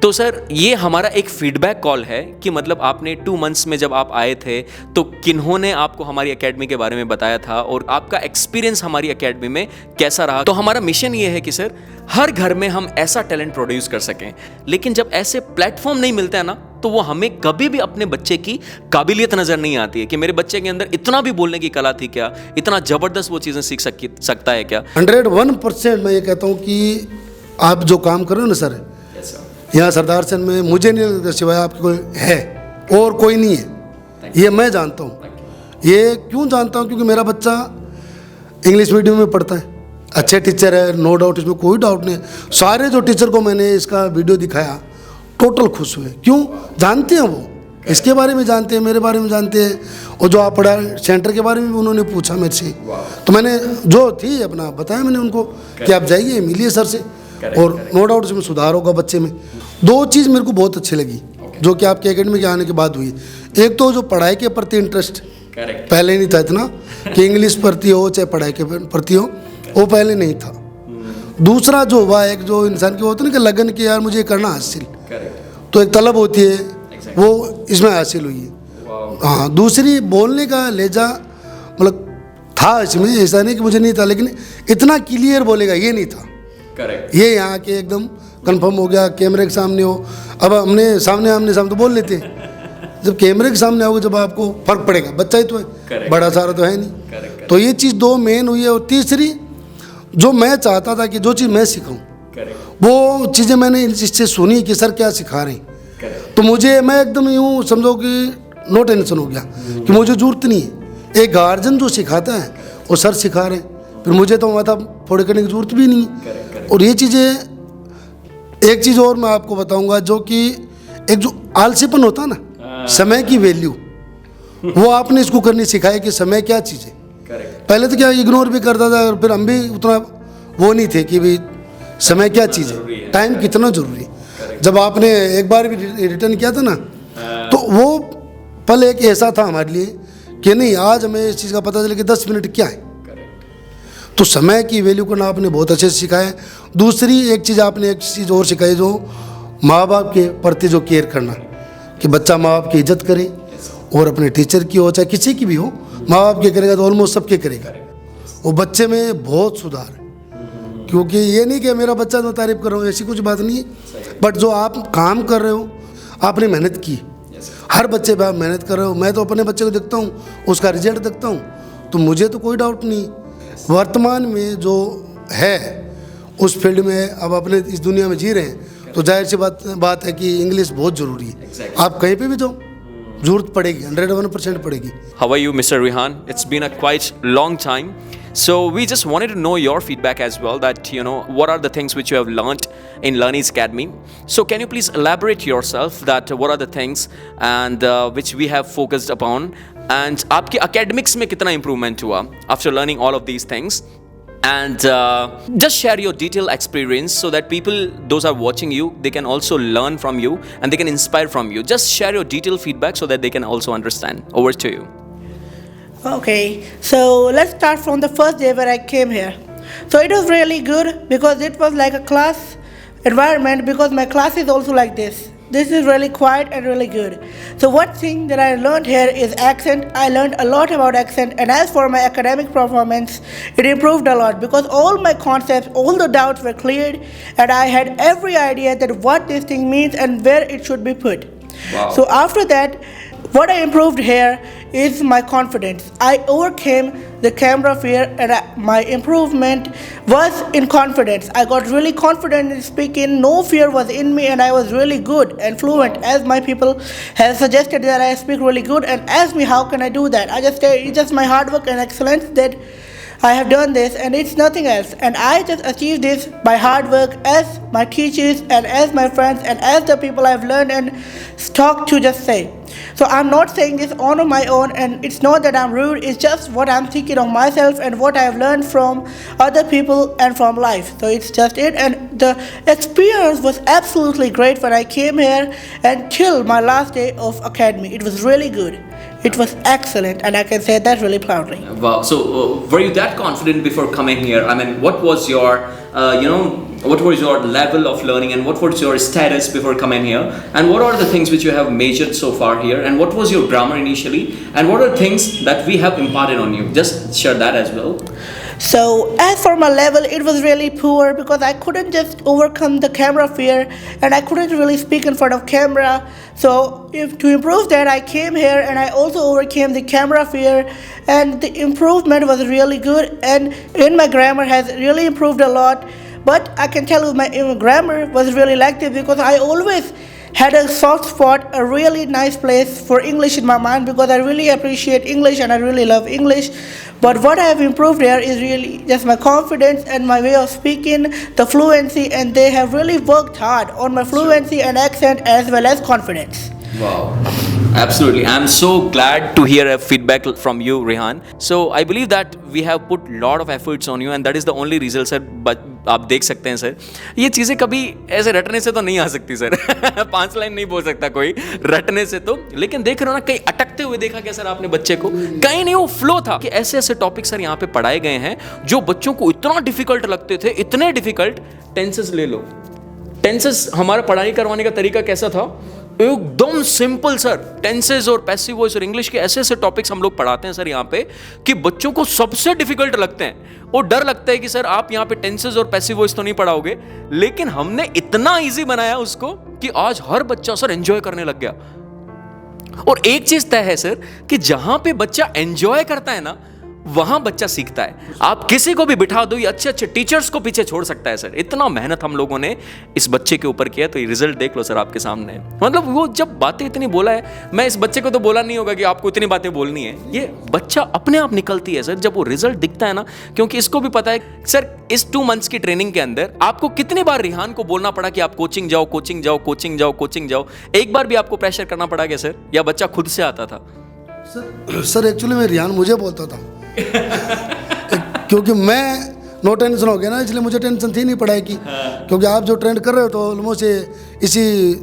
तो सर ये हमारा एक फीडबैक कॉल है कि मतलब आपने 2 मंथ्स में जब आप आए थे तो किन्होंने आपको हमारी एकेडमी के बारे में बताया था और आपका एक्सपीरियंस हमारी एकेडमी में कैसा रहा। तो हमारा मिशन ये है कि सर हर घर में हम ऐसा टैलेंट प्रोड्यूस कर सकें, लेकिन जब ऐसे प्लेटफॉर्म नहीं मिलते हैं ना तो वो हमें कभी भी अपने बच्चे की काबिलियत नज़र नहीं आती है कि मेरे बच्चे के अंदर इतना भी बोलने की कला थी क्या, इतना ज़बरदस्त वो चीज़ें सीख सकता है क्या। 101% मैं ये कहता हूँ कि आप जो काम कर रहे हो ना सर, यहाँ सरदार चंद में मुझे नहीं लगता सिवाय आपके कोई है और कोई नहीं है, ये मैं जानता हूँ। ये क्यों जानता हूँ? क्योंकि मेरा बच्चा इंग्लिश मीडियम में पढ़ता है, अच्छे टीचर है, नो डाउट, इसमें कोई डाउट नहीं। सारे जो टीचर को मैंने इसका वीडियो दिखाया टोटल खुश हुए। क्यों? जानते हैं वो, इसके बारे में जानते हैं, मेरे बारे में जानते हैं, और जो आप पढ़ा सेंटर के बारे में भी उन्होंने पूछा मेरे से, तो मैंने जो थी अपना बताया मैंने उनको कि आप जाइए मिलिए सर से, और नो डाउट इसमें सुधार होगा बच्चे में। 2 चीज़ मेरे को बहुत अच्छी लगी जो कि आपके एकेडमी के आने के बाद हुई। एक तो जो पढ़ाई के प्रति इंटरेस्ट पहले नहीं था इतना कि इंग्लिश प्रति हो चाहे पढ़ाई के प्रति हो, वो पहले नहीं था। दूसरा जो हुआ, एक जो इंसान की होती है ना कि लगन की यार मुझे करना हासिल, तो एक तलब होती है वो इसमें हासिल हुई है। हाँ, दूसरी बोलने का लहजा मतलब था इसमें, ऐसा नहीं कि मुझे नहीं था, लेकिन इतना क्लियर बोलेगा ये नहीं था। ये यहाँ के एकदम कंफर्म हो गया, कैमरे के सामने हो। अब हमने आमने सामने तो बोल लेते हैं, जब कैमरे के सामने आओगे जब आपको फर्क पड़ेगा, बच्चा ही तो है, बड़ा सारा तो है नहीं। तो ये चीज़ 2 मेन हुई है। और तीसरी जो मैं चाहता था कि जो चीज़ मैं सीखूं वो चीज़ें मैंने इससे सुनी कि सर क्या सिखा रहे हैं, तो मुझे मैं एकदम यूँ समझो कि नो टेंशन हो गया कि मुझे ज़रूरत नहीं है। एक गार्जियन जो सिखाता है वो सर सिखा रहे हैं, फिर मुझे तो माथा फोड़े करने की ज़रूरत भी नहीं है। और ये चीज़ें, एक चीज़ और मैं आपको बताऊंगा, जो कि एक जो आलसीपन होता है ना, समय की वैल्यू, वो आपने इसको करनी सिखाई कि समय क्या चीज़ है। पहले तो क्या इग्नोर भी करता था, और फिर हम भी उतना वो नहीं थे कि भाई समय क्या चीज़ है, टाइम कितना ज़रूरी है। जब आपने एक बार भी रिटर्न किया था ना, तो वो पल एक ऐसा था हमारे लिए कि नहीं आज हमें इस चीज़ का पता चला कि 10 मिनट क्या है। तो समय की वैल्यू करना आपने बहुत अच्छे से सिखाया। दूसरी एक चीज़ आपने एक चीज़ और सिखाई, जो माँ बाप के प्रति जो केयर करना, कि बच्चा माँ बाप की इज्जत करे, और अपने टीचर की हो चाहे किसी की भी हो, माँ बाप के करेगा तो ऑलमोस्ट सबके करेगा। वो बच्चे में बहुत सुधार है, क्योंकि ये नहीं कि मेरा बच्चा तो तारीफ कर रहा हूँ, ऐसी कुछ बात नहीं है। बट जो आप काम कर रहे हो, आपने मेहनत की, हर बच्चे पे आप मेहनत कर रहे हो। मैं तो अपने बच्चे को देखता हूँ, उसका रिजल्ट देखता हूँ, तो मुझे तो कोई डाउट नहीं वर्तमान में जो है उस फील्ड में अब अपने इस दुनिया में जी रहे हैं, तो जाहिर सी बात है कि इंग्लिश बहुत ज़रूरी है। आप कहीं पे भी जाओ ज़रूरत पड़ेगी, 101% पड़ेगी। How are you, Mr. Rihan? It's been a quite long time. So we just wanted to know your feedback as well, that what are the things which you have learnt in Learnees Academy. So can you please elaborate yourself that what are the things and which we have focused upon, and आपके academics में कितना improvement हुआ after learning all of these things, and just share your detailed experience so that people, those are watching you, they can also learn from you and they can inspire from you. Just share your detailed feedback so that they can also understand. Over to you. Okay, so let's start from the first day where I came here. So it was really good because it was like a class environment, because my class is also like this. This is really quiet and really good. So one thing that I learned here is accent. I learned a lot about accent, and as for my academic performance, it improved a lot because all my concepts, all the doubts were cleared, and I had every idea that what this thing means and where it should be put. Wow. So after that, what I improved here is my confidence. I overcame the camera fear, and my improvement was in confidence. I got really confident in speaking. No fear was in me, and I was really good and fluent. As my people have suggested that I speak really good, and asked me how can I do that. I just say it's just my hard work and excellence that I have done this, and it's nothing else. And I just achieved this by hard work, as my teachers and as my friends and as the people I've learned and talked to just say. So I'm not saying this on my own, and it's not that I'm rude, it's just what I'm thinking of myself and what I've learned from other people and from life. So it's just it, and the experience was absolutely great when I came here until my last day of academy. It was really good. It was excellent, and I can say that really proudly. Wow. So were you that confident before coming here? I mean, what was your, what was your level of learning and what was your status before coming here, and what are the things which you have measured so far here, and what was your grammar initially, and what are things that we have imparted on you? Just share that as well. So as for my level, it was really poor because I couldn't just overcome the camera fear and I couldn't really speak in front of camera. So to improve that, I came here and I also overcame the camera fear, and the improvement was really good, and in my grammar has really improved a lot. But I can tell you my grammar was really lacking because I always had a soft spot, a really nice place for English in my mind because I really appreciate English and I really love English. But what I have improved here is really just my confidence and my way of speaking, the fluency, and they have really worked hard on my fluency and accent as well as confidence. Wow. Absolutely. I'm so glad to hear a feedback from you, Rehan. So I believe that we have put lot of efforts on you and that is the only result, sir. But आप देख सकते हैं sir, ये चीज़ें कभी ऐसे रटने से तो नहीं आ सकती सर 5 लाइन नहीं बोल सकता कोई रटने से तो, लेकिन देख रहे हो ना कहीं अटकते हुए देखा क्या सर आपने बच्चे को? कहीं नहीं, वो फ्लो था कि ऐसे ऐसे टॉपिक सर यहाँ पे पढ़ाए गए हैं जो बच्चों को इतना डिफिकल्ट लगते थे, इतने डिफिकल्ट। टेंसेस ले लो, टेंसेस हमारा पढ़ाई करवाने का तरीका कैसा था? एकदम सिंपल सर। टेंसेस और पैसिव वॉइस और इंग्लिश के ऐसे ऐसे टॉपिक्स हम लोग पढ़ाते हैं सर यहाँ पे कि बच्चों को सबसे डिफिकल्ट लगते हैं और डर लगता है कि सर आप यहाँ पे टेंसेस और पैसिव वॉइस तो नहीं पढ़ाओगे, लेकिन हमने इतना इजी बनाया उसको कि आज हर बच्चा सर एंजॉय करने लग गया। और एक चीज तय है सर कि जहां पे बच्चा एंजॉय करता है ना वहां बच्चा सीखता है। आप किसी को भी बिठा दो, ये अच्छे अच्छे टीचर्स को पीछे छोड़ सकता है सर। इतना मेहनत हम लोगों ने इस बच्चे के ऊपर किया, तो ये रिजल्ट देख लो सर आपके सामने। मतलब वो जब बातें इतनी बोला है, मैं इस बच्चे को तो बोला नहीं होगा कि आपको इतनी बातें बोलनी है, ये बच्चा अपने आप निकलती है सर जब वो रिजल्ट दिखता है ना। क्योंकि इसको भी पता है सर इस 2 मंथ्स की ट्रेनिंग के अंदर आपको कितनी बार रिहान को बोलना पड़ा कि आप कोचिंग जाओ, कोचिंग जाओ, कोचिंग जाओ, कोचिंग जाओ। एक बार भी आपको प्रेशर करना पड़ा क्या सर, या बच्चा खुद से आता था? सर एक्चुअली में रिहान मुझे बोलता था क्योंकि मैं नो टेंशन हो गया ना, इसलिए मुझे टेंशन थी नहीं पढ़ाई की। क्योंकि आप जो ट्रेंड कर रहे हो तो ऑलमोस्ट इसी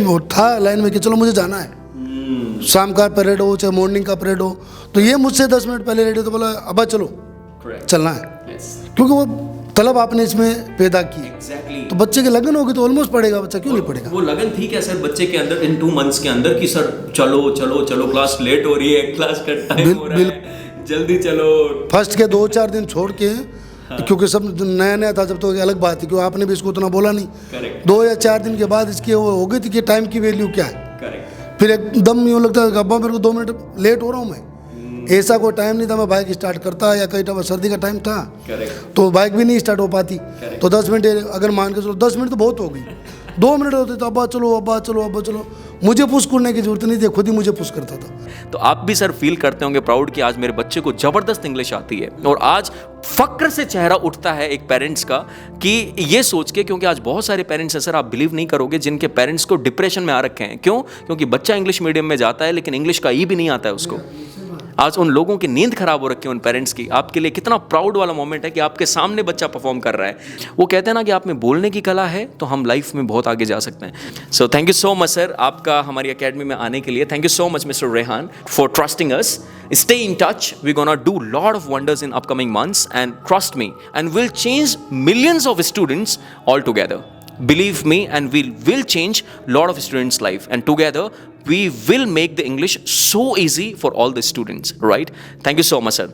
वो था लाइन में कि चलो मुझे जाना है, शाम का परेड हो चाहे मॉर्निंग का परेड हो, तो ये मुझसे 10 मिनट पहले रेडी तो बोला अब्बा चलो चलना है। क्योंकि वो तलब आपने इसमें पैदा की तो बच्चे की लगन होगी तो ऑलमोस्ट पढ़ेगा बच्चा, क्यों नहीं पढ़ेगा? वो लगन थी क्या सर बच्चे के अंदर इन 2 मंथ्स के अंदर कि सर चलो चलो चलो, क्लास लेट हो रही है, क्लास का टाइम हो रहा है, जल्दी चलो। फर्स्ट के 2-4 दिन छोड़ के क्योंकि सब नया नया था जब, तो अलग बात है क्योंकि आपने भी इसको उतना बोला नहीं। 2 या 4 दिन के बाद इसकी वो हो गई थी कि टाइम की वैल्यू क्या है। फिर एकदम यूँ लगता है अब्बा मेरे को 2 मिनट लेट हो रहा हूँ मैं, ऐसा कोई टाइम नहीं था मैं बाइक स्टार्ट करता, या कई टाइम सर्दी का टाइम था तो बाइक भी नहीं स्टार्ट हो पाती। तो 10 मिनट अगर मान के चलो 10 मिनट तो बहुत हो गई, 2 मिनट होते तो अब्बा चलो अब्बा चलो अब्बा चलो, मुझे पुश करने की जरूरत नहीं थी, खुद ही मुझे पुश करता था। तो आप भी सर फील करते होंगे प्राउड कि आज मेरे बच्चे को जबरदस्त इंग्लिश आती है, और आज फक्र से चेहरा उठता है एक पेरेंट्स का कि ये सोच के, क्योंकि आज बहुत सारे पेरेंट्स हैं सर, आप बिलीव नहीं करोगे, जिनके पेरेंट्स को डिप्रेशन में आ रखे हैं। क्यों? क्योंकि बच्चा इंग्लिश मीडियम में जाता है लेकिन इंग्लिश का ई भी नहीं आता है उसको। आज उन लोगों की नींद खराब हो रखी है उन पेरेंट्स की। आपके लिए कितना प्राउड वाला मोमेंट है कि आपके सामने बच्चा परफॉर्म कर रहा है। वो कहते हैं ना कि आप में बोलने की कला है तो हम लाइफ में बहुत आगे जा सकते हैं। So thank you so much sir आपका हमारी एकेडमी में आने के लिए। Thank you so much mister Rehan for trusting us. Stay in touch. We're gonna do lot of wonders in upcoming months, and trust me, and we'll change millions of students altogether. Believe me, and we will change lot of students' life, and together we will make the English so easy for all the students, right? Thank you so much, sir.